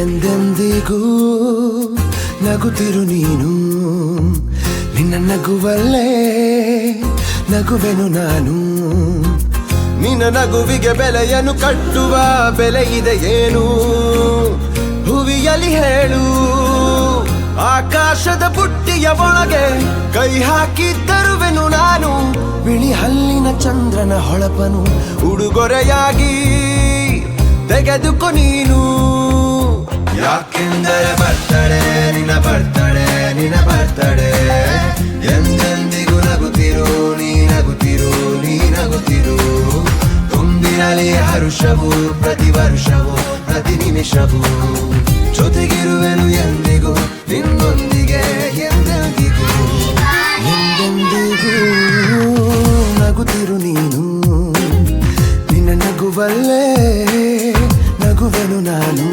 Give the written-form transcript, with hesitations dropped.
ಎಂದೆಂದಿಗೂ ನಗುತ್ತಿರು ನೀನು, ನಿನ್ನ ನಗುವಲ್ಲೇ ನಗುವೆನು ನಾನು. ನಿನ್ನ ನಗುವಿಗೆ ಬೆಲೆಯನ್ನು ಕಟ್ಟುವ ಬೆಲೆ ಇದೆ ಏನು, ಹುವಿಯಲ್ಲಿ ಹೇಳು. ಆಕಾಶದ ಬುಟ್ಟಿಯ ಒಳಗೆ ಕೈ ಹಾಕಿ ತರುವೆನು ನಾನು, ಬಿಳಿ ಹಲ್ಲಿನ ಚಂದ್ರನ ಹೊಳಪನು ಉಡುಗೊರೆಯಾಗಿ ತೆಗೆದುಕೊ ನೀನು. ಯಾಕೆಂದರೆ ಬರ್ತಡೆ ನಿನ್ನ ಬರ್ತಡೆ, ನಿನ್ನ ಬರ್ತಡೆ. ಎಂದೆಂದಿಗೂ ನಗುತ್ತಿರು ನೀ ನಗುತ್ತಿರು, ನೀ ನಗುತ್ತಿರು. ತುಂಬಿರಲಿ ಹರುಷವು ಪ್ರತಿ ವರ್ಷವೂ ಪ್ರತಿ ನಿಮಿಷವೂ. ಜೊತೆಗಿರುವೆನು ಎಂದಿಗೂ ನಿನ್ನೊಂದಿಗೆ ಎಂದೆಂದಿಗೂ. ಎಂದೆಂದಿಗೂ ನಗುತ್ತಿರು ನೀನು, ನಿನ್ನ ನಗುವಲ್ಲೇ ನಗುವೆನು ನಾನು.